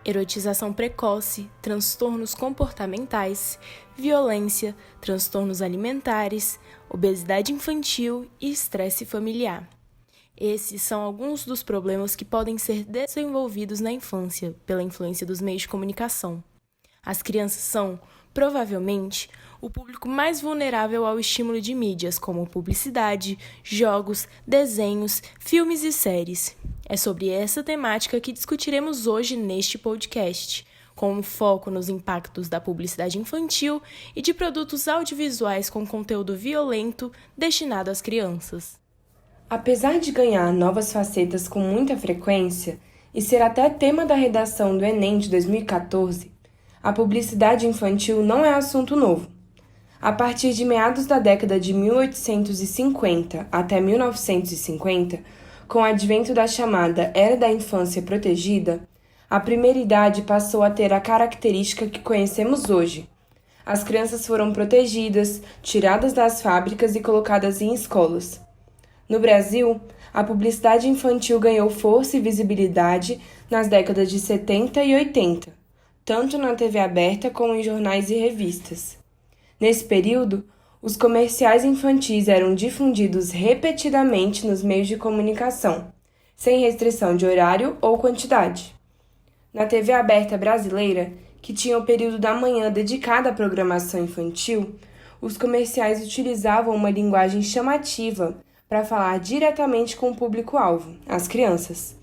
erotização precoce, transtornos comportamentais, violência, transtornos alimentares, obesidade infantil e estresse familiar. Esses são alguns dos problemas que podem ser desenvolvidos na infância pela influência dos meios de comunicação. As crianças são, provavelmente, o público mais vulnerável ao estímulo de mídias como publicidade, jogos, desenhos, filmes e séries. É sobre essa temática que discutiremos hoje neste podcast, com um foco nos impactos da publicidade infantil e de produtos audiovisuais com conteúdo violento destinado às crianças. Apesar de ganhar novas facetas com muita frequência e ser até tema da redação do Enem de 2014, a publicidade infantil não é assunto novo. A partir de meados da década de 1850 até 1950, com o advento da chamada Era da Infância Protegida, a primeira idade passou a ter a característica que conhecemos hoje. As crianças foram protegidas, tiradas das fábricas e colocadas em escolas. No Brasil, a publicidade infantil ganhou força e visibilidade nas décadas de 70 e 80, tanto na TV aberta como em jornais e revistas. Nesse período, os comerciais infantis eram difundidos repetidamente nos meios de comunicação, sem restrição de horário ou quantidade. Na TV aberta brasileira, que tinha o período da manhã dedicado à programação infantil, os comerciais utilizavam uma linguagem chamativa para falar diretamente com o público-alvo, as crianças.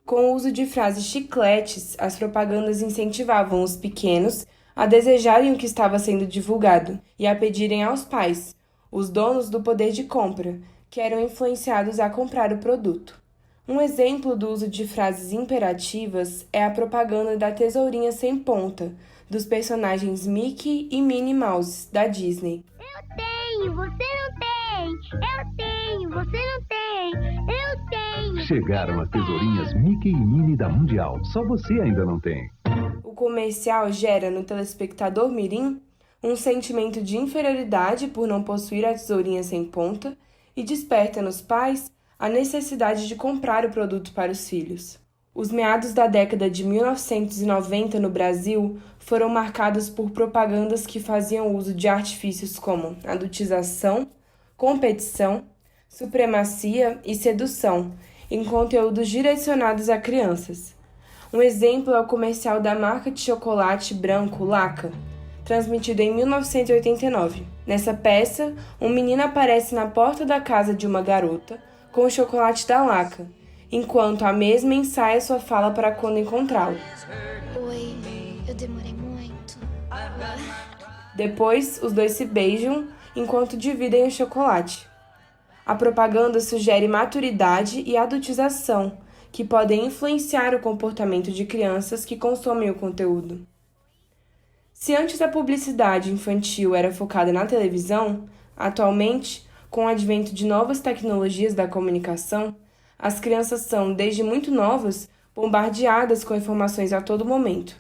Com o uso de frases chicletes, as propagandas incentivavam os pequenos a desejarem o que estava sendo divulgado e a pedirem aos pais, os donos do poder de compra, que eram influenciados a comprar o produto. Um exemplo do uso de frases imperativas é a propaganda da tesourinha sem ponta, dos personagens Mickey e Minnie Mouse, da Disney. Eu tenho, você não tem! Eu tenho, você não tem! Eu tenho! Chegaram as tesourinhas Mickey e Minnie da Mundial, só você ainda não tem. O comercial gera no telespectador mirim um sentimento de inferioridade por não possuir a tesourinha sem ponta e desperta nos pais a necessidade de comprar o produto para os filhos. Os meados da década de 1990 no Brasil foram marcados por propagandas que faziam uso de artifícios como adultização, competição, supremacia e sedução em conteúdos direcionados a crianças. Um exemplo é o comercial da marca de chocolate branco Laca, transmitido em 1989. Nessa peça, um menino aparece na porta da casa de uma garota com o chocolate da Laca, enquanto a mesma ensaia sua fala para quando encontrá-lo. Oi, eu demorei muito. Depois, os dois se beijam enquanto dividem o chocolate. A propaganda sugere maturidade e adultização, que podem influenciar o comportamento de crianças que consomem o conteúdo. Se antes a publicidade infantil era focada na televisão, atualmente, com o advento de novas tecnologias da comunicação, as crianças são, desde muito novas, bombardeadas com informações a todo momento.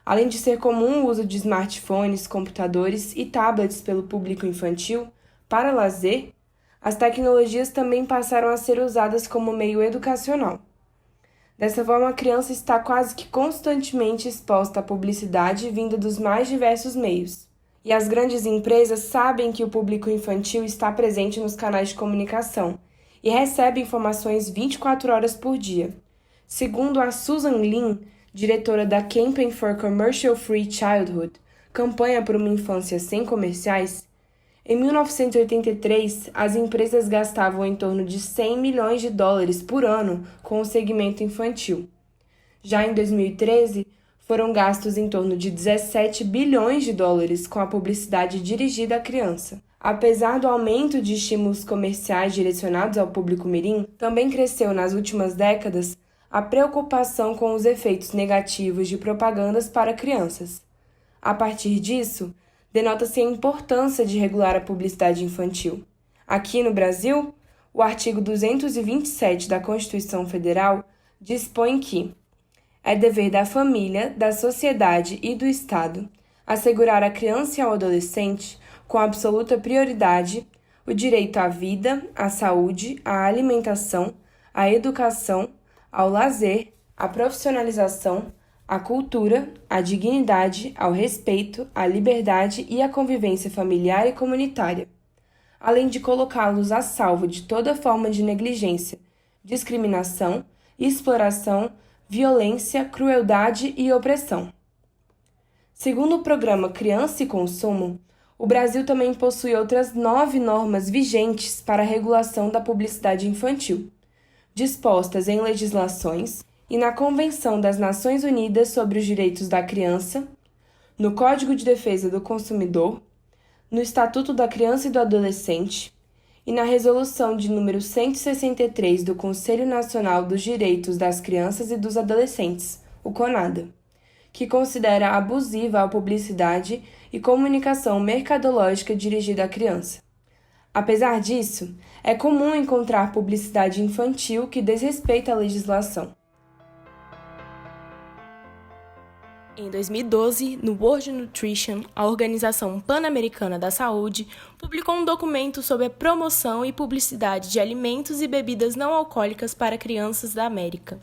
Além de ser comum o uso de smartphones, computadores e tablets pelo público infantil, para lazer, as tecnologias também passaram a ser usadas como meio educacional. Dessa forma, a criança está quase que constantemente exposta à publicidade vinda dos mais diversos meios. E as grandes empresas sabem que o público infantil está presente nos canais de comunicação e recebe informações 24 horas por dia. Segundo a Susan Lin, diretora da Campaign for Commercial Free Childhood, campanha por uma infância sem comerciais, em 1983, as empresas gastavam em torno de 100 milhões de dólares por ano com o segmento infantil. Já em 2013, foram gastos em torno de 17 bilhões de dólares com a publicidade dirigida à criança. Apesar do aumento de estímulos comerciais direcionados ao público mirim, também cresceu nas últimas décadas a preocupação com os efeitos negativos de propagandas para crianças. A partir disso, denota-se a importância de regular a publicidade infantil. Aqui no Brasil, o artigo 227 da Constituição Federal dispõe que é dever da família, da sociedade e do Estado assegurar à criança e ao adolescente, com absoluta prioridade, o direito à vida, à saúde, à alimentação, à educação, ao lazer, à profissionalização, à cultura, à dignidade, ao respeito, à liberdade e à convivência familiar e comunitária, além de colocá-los a salvo de toda forma de negligência, discriminação, exploração, violência, crueldade e opressão. Segundo o programa Criança e Consumo, o Brasil também possui outras 9 normas vigentes para a regulação da publicidade infantil, dispostas em legislações e na Convenção das Nações Unidas sobre os Direitos da Criança, no Código de Defesa do Consumidor, no Estatuto da Criança e do Adolescente e na Resolução de número 163 do Conselho Nacional dos Direitos das Crianças e dos Adolescentes, o CONADA, que considera abusiva a publicidade e comunicação mercadológica dirigida à criança. Apesar disso, é comum encontrar publicidade infantil que desrespeita a legislação. Em 2012, no World Nutrition, a Organização Pan-Americana da Saúde publicou um documento sobre a promoção e publicidade de alimentos e bebidas não alcoólicas para crianças da América.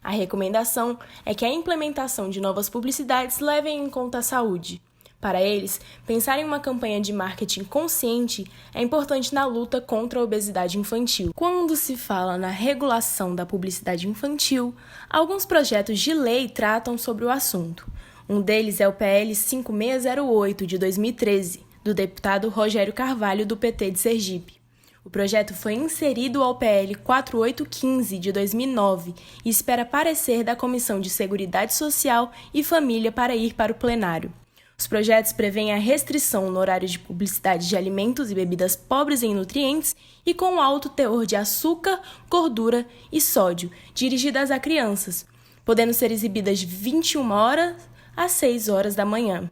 A recomendação é que a implementação de novas publicidades leve em conta a saúde. Para eles, pensar em uma campanha de marketing consciente é importante na luta contra a obesidade infantil. Quando se fala na regulação da publicidade infantil, alguns projetos de lei tratam sobre o assunto. Um deles é o PL 5608, de 2013, do deputado Rogério Carvalho, do PT de Sergipe. O projeto foi inserido ao PL 4815, de 2009, e espera parecer da Comissão de Seguridade Social e Família para ir para o plenário. Os projetos prevêem a restrição no horário de publicidade de alimentos e bebidas pobres em nutrientes e com alto teor de açúcar, gordura e sódio, dirigidas a crianças, podendo ser exibidas de 21 horas às 6 horas da manhã.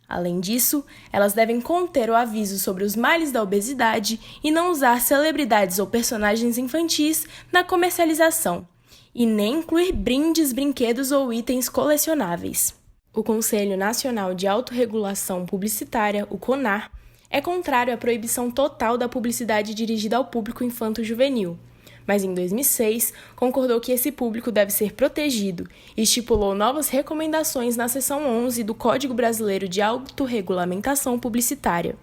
Além disso, elas devem conter o aviso sobre os males da obesidade e não usar celebridades ou personagens infantis na comercialização, e nem incluir brindes, brinquedos ou itens colecionáveis. O Conselho Nacional de Autorregulação Publicitária, o CONAR, é contrário à proibição total da publicidade dirigida ao público infanto-juvenil, mas em 2006 concordou que esse público deve ser protegido e estipulou novas recomendações na seção 11 do Código Brasileiro de Autorregulamentação Publicitária.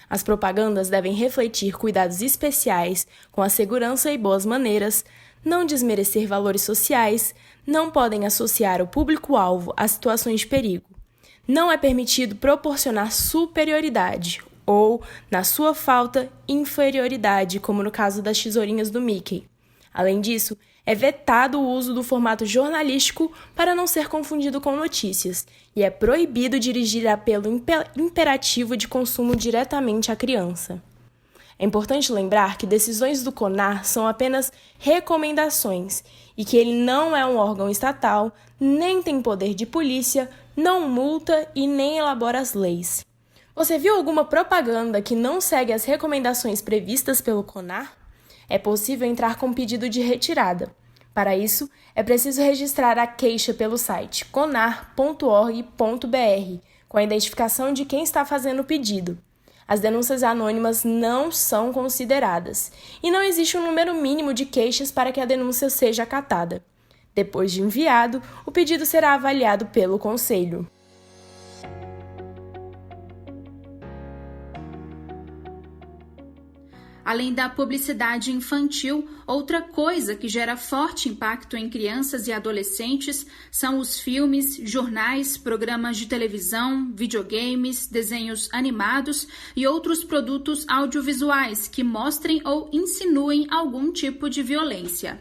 As propagandas devem refletir cuidados especiais com a segurança e boas maneiras, não desmerecer valores sociais, não podem associar o público-alvo a situações de perigo. Não é permitido proporcionar superioridade ou, na sua falta, inferioridade, como no caso das tesourinhas do Mickey. Além disso, é vetado o uso do formato jornalístico para não ser confundido com notícias, e é proibido dirigir apelo imperativo de consumo diretamente à criança. É importante lembrar que decisões do CONAR são apenas recomendações e que ele não é um órgão estatal, nem tem poder de polícia, não multa e nem elabora as leis. Você viu alguma propaganda que não segue as recomendações previstas pelo CONAR? É possível entrar com pedido de retirada. Para isso, é preciso registrar a queixa pelo site conar.org.br, com a identificação de quem está fazendo o pedido. As denúncias anônimas não são consideradas e não existe um número mínimo de queixas para que a denúncia seja acatada. Depois de enviado, o pedido será avaliado pelo Conselho. Além da publicidade infantil, outra coisa que gera forte impacto em crianças e adolescentes são os filmes, jornais, programas de televisão, videogames, desenhos animados e outros produtos audiovisuais que mostrem ou insinuem algum tipo de violência.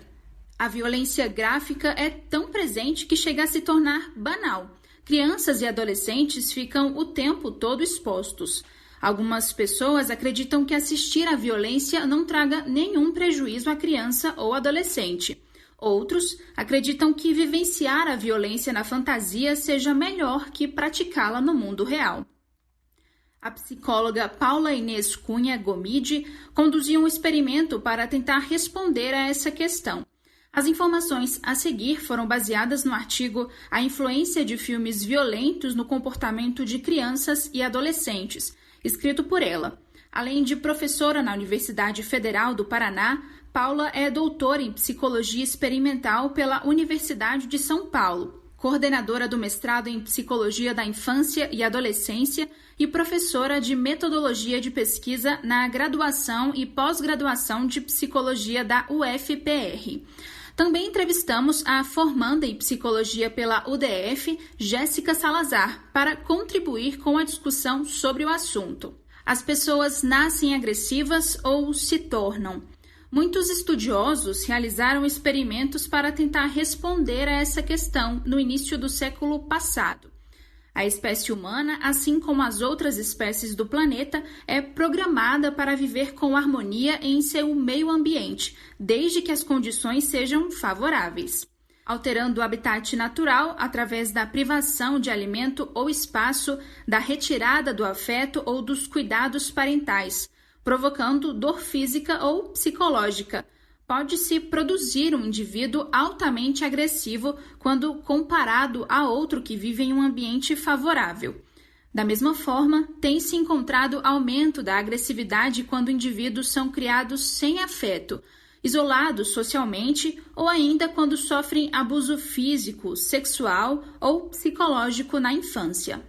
A violência gráfica é tão presente que chega a se tornar banal. Crianças e adolescentes ficam o tempo todo expostos. Algumas pessoas acreditam que assistir à violência não traga nenhum prejuízo à criança ou adolescente. Outros acreditam que vivenciar a violência na fantasia seja melhor que praticá-la no mundo real. A psicóloga Paula Inês Cunha Gomide conduziu um experimento para tentar responder a essa questão. As informações a seguir foram baseadas no artigo A Influência de Filmes Violentos no Comportamento de Crianças e Adolescentes, escrito por ela. Além de professora na Universidade Federal do Paraná, Paula é doutora em Psicologia Experimental pela Universidade de São Paulo. coordenadora do mestrado em Psicologia da Infância e Adolescência e professora de Metodologia de Pesquisa na graduação e pós-graduação de Psicologia da UFPR. Também entrevistamos a formanda em Psicologia pela UDF, Jéssica Salazar, para contribuir com a discussão sobre o assunto. As pessoas nascem agressivas ou se tornam? Muitos estudiosos realizaram experimentos para tentar responder a essa questão no início do século passado. A espécie humana, assim como as outras espécies do planeta, é programada para viver com harmonia em seu meio ambiente, desde que as condições sejam favoráveis. Alterando o habitat natural através da privação de alimento ou espaço, da retirada do afeto ou dos cuidados parentais, provocando dor física ou psicológica. Pode-se produzir um indivíduo altamente agressivo quando comparado a outro que vive em um ambiente favorável. Da mesma forma, tem-se encontrado aumento da agressividade quando indivíduos são criados sem afeto, isolados socialmente ou ainda quando sofrem abuso físico, sexual ou psicológico na infância.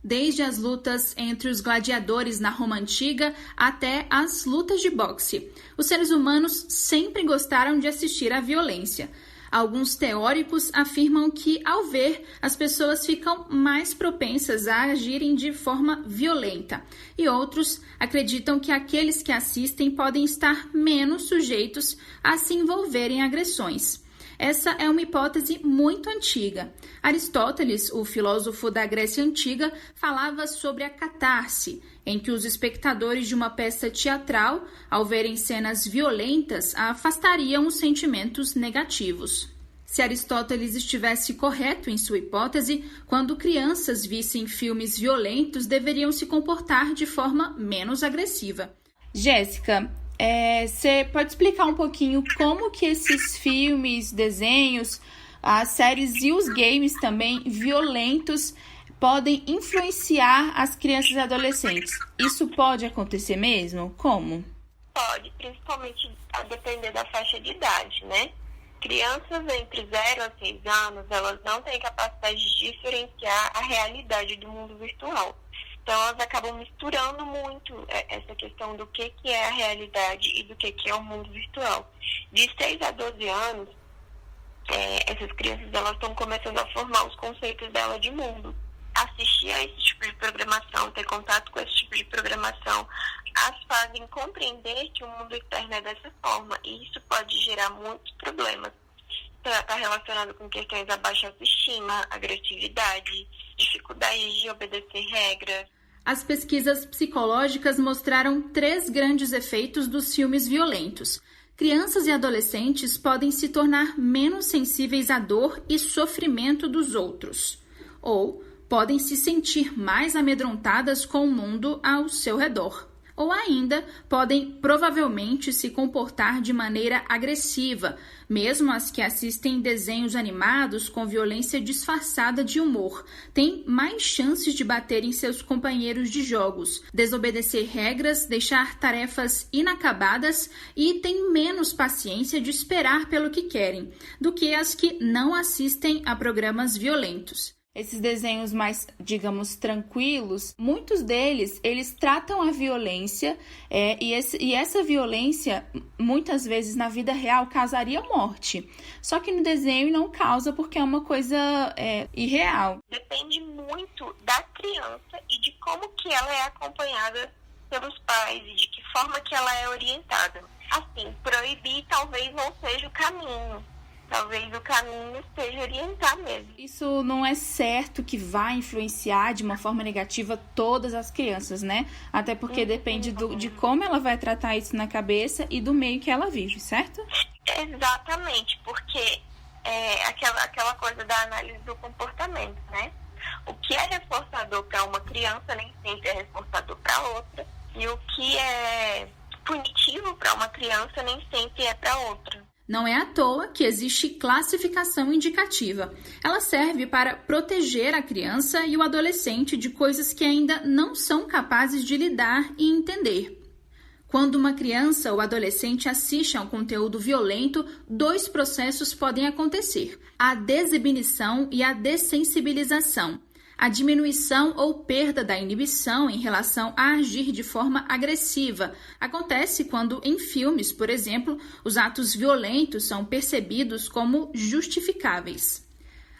Desde as lutas entre os gladiadores na Roma Antiga até as lutas de boxe, os seres humanos sempre gostaram de assistir à violência. Alguns teóricos afirmam que, ao ver, as pessoas ficam mais propensas a agirem de forma violenta, e outros acreditam que aqueles que assistem podem estar menos sujeitos a se envolverem em agressões. Essa é uma hipótese muito antiga. Aristóteles, o filósofo da Grécia Antiga, falava sobre a catarse, em que os espectadores de uma peça teatral, ao verem cenas violentas, afastariam os sentimentos negativos. Se Aristóteles estivesse correto em sua hipótese, quando crianças vissem filmes violentos, deveriam se comportar de forma menos agressiva. Jéssica, você pode explicar um pouquinho como que esses filmes, desenhos, as séries e os games também violentos podem influenciar as crianças e adolescentes? Isso pode acontecer mesmo? Como? Pode, principalmente a depender da faixa de idade, né? Crianças entre 0 a 6 anos, elas não têm capacidade de diferenciar a realidade do mundo virtual. Então, elas acabam misturando muito essa questão do que é a realidade e do que é o mundo virtual. De 6 a 12 anos, essas crianças elas estão começando a formar os conceitos dela de mundo. Assistir a esse tipo de programação, ter contato com esse tipo de programação, as fazem compreender que o mundo externo é dessa forma. E isso pode gerar muitos problemas. Está relacionado com questões da baixa autoestima, agressividade, dificuldade de obedecer regras. As pesquisas psicológicas mostraram 3 grandes efeitos dos filmes violentos. Crianças e adolescentes podem se tornar menos sensíveis à dor e sofrimento dos outros, ou podem se sentir mais amedrontadas com o mundo ao seu redor. Ou ainda podem provavelmente se comportar de maneira agressiva, mesmo as que assistem desenhos animados com violência disfarçada de humor. Têm mais chances de bater em seus companheiros de jogos, desobedecer regras, deixar tarefas inacabadas e têm menos paciência de esperar pelo que querem, do que as que não assistem a programas violentos. Esses desenhos mais, digamos, tranquilos, muitos deles, eles tratam a violência e essa violência, muitas vezes na vida real, causaria morte. Só que no desenho não causa porque é uma coisa irreal. Depende muito da criança e de como que ela é acompanhada pelos pais e de que forma que ela é orientada. Assim, proibir talvez não seja o caminho. Talvez o caminho seja orientar mesmo. Isso não é certo que vai influenciar de uma forma negativa todas as crianças, né? Até porque depende de como ela vai tratar isso na cabeça e do meio que ela vive, certo? Exatamente, porque aquela coisa da análise do comportamento, né? O que é reforçador para uma criança nem sempre é reforçador para outra. E o que é punitivo para uma criança nem sempre é para outra. Não é à toa que existe classificação indicativa. Ela serve para proteger a criança e o adolescente de coisas que ainda não são capazes de lidar e entender. Quando uma criança ou adolescente assiste a um conteúdo violento, 2 processos podem acontecer: a desinibição e a dessensibilização. A diminuição ou perda da inibição em relação a agir de forma agressiva acontece quando, em filmes, por exemplo, os atos violentos são percebidos como justificáveis.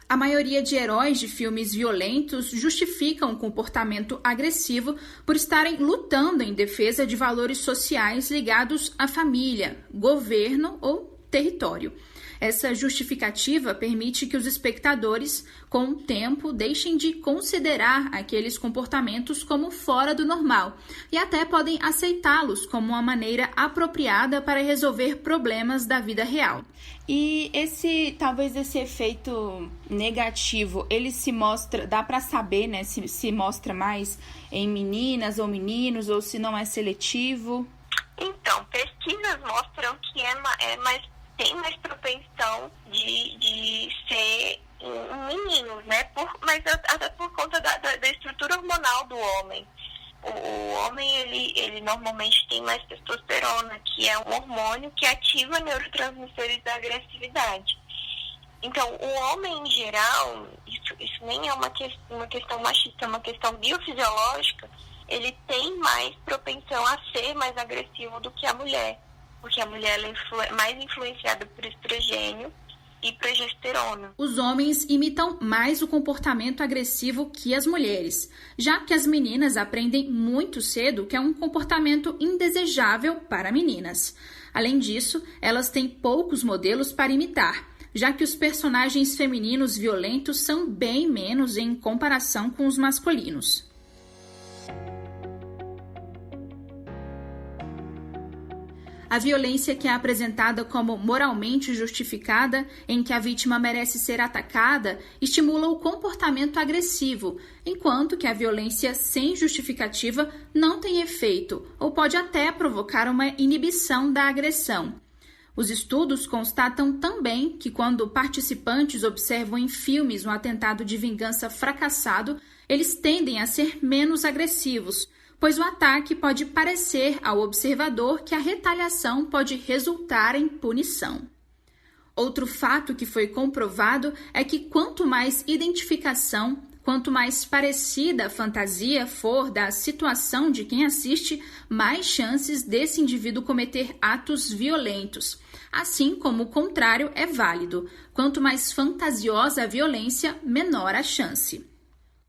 A maioria de heróis de filmes violentos justificam o comportamento agressivo por estarem lutando em defesa de valores sociais ligados à família, governo ou território. Essa justificativa permite que os espectadores, com o tempo, deixem de considerar aqueles comportamentos como fora do normal e até podem aceitá-los como uma maneira apropriada para resolver problemas da vida real. E talvez esse efeito negativo, ele se mostra, dá para saber, né, se mostra mais em meninas ou meninos, ou se não é seletivo? Então, pesquisas mostram que tem mais propensão de ser meninos, né? Mas até por conta da estrutura hormonal do homem. O homem, ele normalmente tem mais testosterona, que é um hormônio que ativa neurotransmissores da agressividade. Então, o homem em geral, isso nem é uma questão machista, é uma questão biofisiológica, ele tem mais propensão a ser mais agressivo do que a mulher. Porque a mulher é mais influenciada por estrogênio e progesterona. Os homens imitam mais o comportamento agressivo que as mulheres, já que as meninas aprendem muito cedo que é um comportamento indesejável para meninas. Além disso, elas têm poucos modelos para imitar, já que os personagens femininos violentos são bem menos em comparação com os masculinos. A violência que é apresentada como moralmente justificada, em que a vítima merece ser atacada, estimula o comportamento agressivo, enquanto que a violência sem justificativa não tem efeito ou pode até provocar uma inibição da agressão. Os estudos constatam também que quando participantes observam em filmes um atentado de vingança fracassado, eles tendem a ser menos agressivos, pois o ataque pode parecer ao observador que a retaliação pode resultar em punição. Outro fato que foi comprovado é que quanto mais identificação, quanto mais parecida a fantasia for da situação de quem assiste, mais chances desse indivíduo cometer atos violentos. Assim como o contrário é válido. Quanto mais fantasiosa a violência, menor a chance.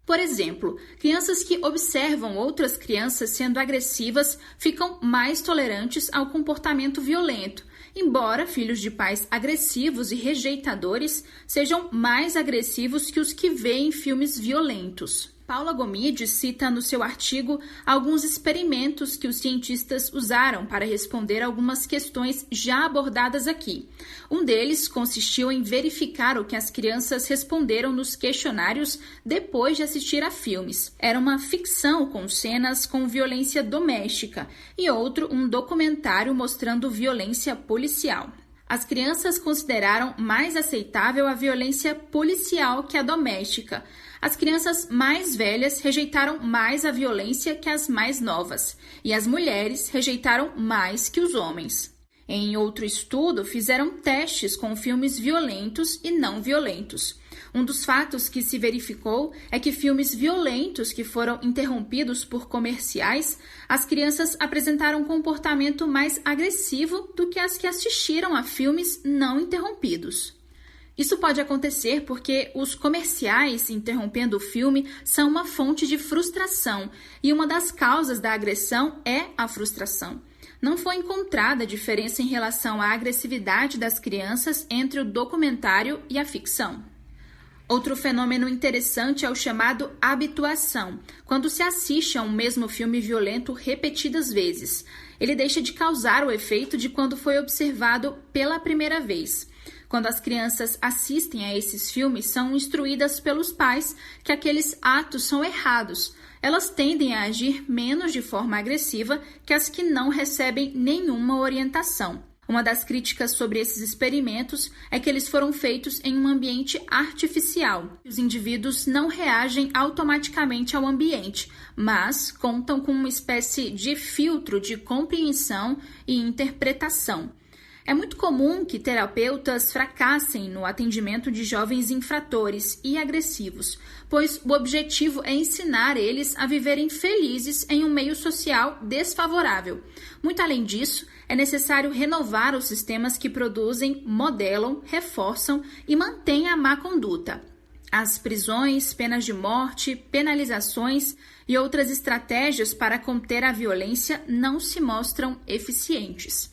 Por exemplo, crianças que observam outras crianças sendo agressivas ficam mais tolerantes ao comportamento violento, embora filhos de pais agressivos e rejeitadores sejam mais agressivos que os que veem filmes violentos. Paula Gomide cita no seu artigo alguns experimentos que os cientistas usaram para responder algumas questões já abordadas aqui. Um deles consistiu em verificar o que as crianças responderam nos questionários depois de assistir a filmes. Era uma ficção com cenas com violência doméstica e outro um documentário mostrando violência policial. As crianças consideraram mais aceitável a violência policial que a doméstica. As crianças mais velhas rejeitaram mais a violência que as mais novas, e as mulheres rejeitaram mais que os homens. Em outro estudo, fizeram testes com filmes violentos e não violentos. Um dos fatos que se verificou é que filmes violentos que foram interrompidos por comerciais, as crianças apresentaram um comportamento mais agressivo do que as que assistiram a filmes não interrompidos. Isso pode acontecer porque os comerciais interrompendo o filme são uma fonte de frustração, e uma das causas da agressão é a frustração. Não foi encontrada diferença em relação à agressividade das crianças entre o documentário e a ficção. Outro fenômeno interessante é o chamado habituação, quando se assiste a um mesmo filme violento repetidas vezes. Ele deixa de causar o efeito de quando foi observado pela primeira vez. Quando as crianças assistem a esses filmes, são instruídas pelos pais que aqueles atos são errados. Elas tendem a agir menos de forma agressiva que as que não recebem nenhuma orientação. Uma das críticas sobre esses experimentos é que eles foram feitos em um ambiente artificial. Os indivíduos não reagem automaticamente ao ambiente, mas contam com uma espécie de filtro de compreensão e interpretação. É muito comum que terapeutas fracassem no atendimento de jovens infratores e agressivos, pois o objetivo é ensinar eles a viverem felizes em um meio social desfavorável. Muito além disso, é necessário renovar os sistemas que produzem, modelam, reforçam e mantêm a má conduta. As prisões, penas de morte, penalizações e outras estratégias para conter a violência não se mostram eficientes.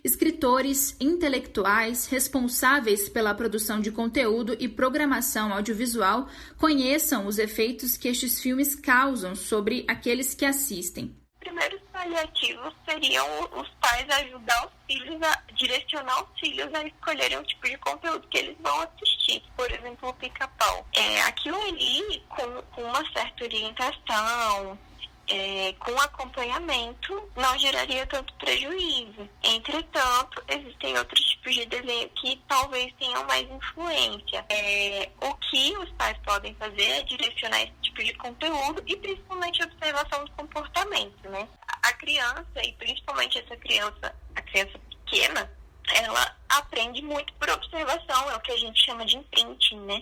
Escritores, intelectuais, responsáveis pela produção de conteúdo e programação audiovisual conheçam os efeitos que estes filmes causam sobre aqueles que assistem. Primeiros paliativos seriam os pais ajudar os filhos a direcionar os filhos a escolherem o tipo de conteúdo que eles vão assistir. Por exemplo, o Pica-Pau. Aquilo ali, com uma certa orientação, com acompanhamento, não geraria tanto prejuízo. Entretanto, existem outros tipos de desenho que talvez tenham mais influência. O que os pais podem fazer é direcionar esse tipo de conteúdo e principalmente a observação do comportamento, né? A criança, e principalmente a criança pequena, ela aprende muito por observação, é o que a gente chama de imprinting, né?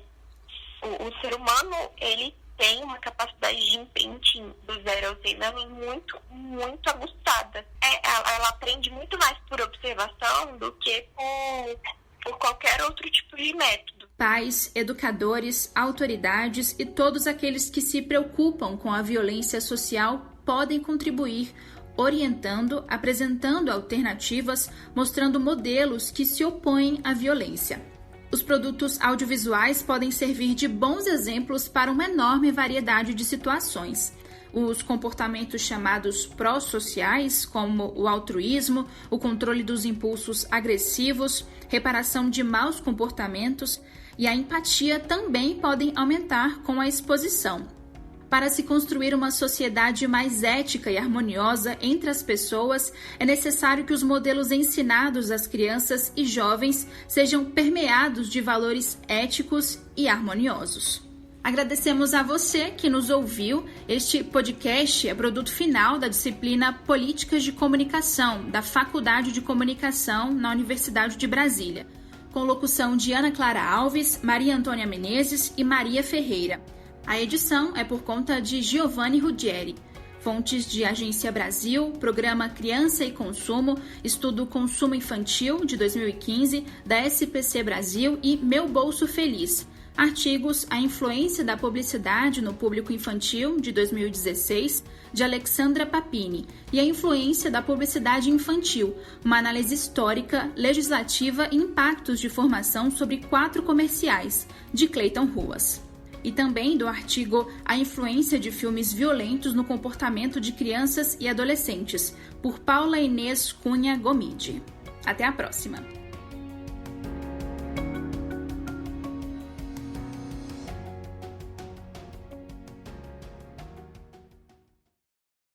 O ser humano, ele tem uma capacidade de imprinting do 0 ao 6 anos muito, muito aguçada. Ela aprende muito mais por observação do que por qualquer outro tipo de método. Pais, educadores, autoridades e todos aqueles que se preocupam com a violência social podem contribuir, orientando, apresentando alternativas, mostrando modelos que se opõem à violência. Os produtos audiovisuais podem servir de bons exemplos para uma enorme variedade de situações. Os comportamentos chamados pró-sociais, como o altruísmo, o controle dos impulsos agressivos, reparação de maus comportamentos e a empatia também podem aumentar com a exposição. Para se construir uma sociedade mais ética e harmoniosa entre as pessoas, é necessário que os modelos ensinados às crianças e jovens sejam permeados de valores éticos e harmoniosos. Agradecemos a você que nos ouviu. Este podcast é produto final da disciplina Políticas de Comunicação, da Faculdade de Comunicação na Universidade de Brasília, com locução de Ana Clara Alves, Maria Antônia Menezes e Maria Ferreira. A edição é por conta de Giovanni Ruggieri. Fontes de Agência Brasil, Programa Criança e Consumo, Estudo Consumo Infantil, de 2015, da SPC Brasil e Meu Bolso Feliz. Artigos A Influência da Publicidade no Público Infantil, de 2016, de Alexandra Papini, e A Influência da Publicidade Infantil, uma análise histórica, legislativa e impactos de formação sobre 4 comerciais, de Cleiton Ruas. E também do artigo A Influência de Filmes Violentos no Comportamento de Crianças e Adolescentes, por Paula Inês Cunha Gomide. Até a próxima!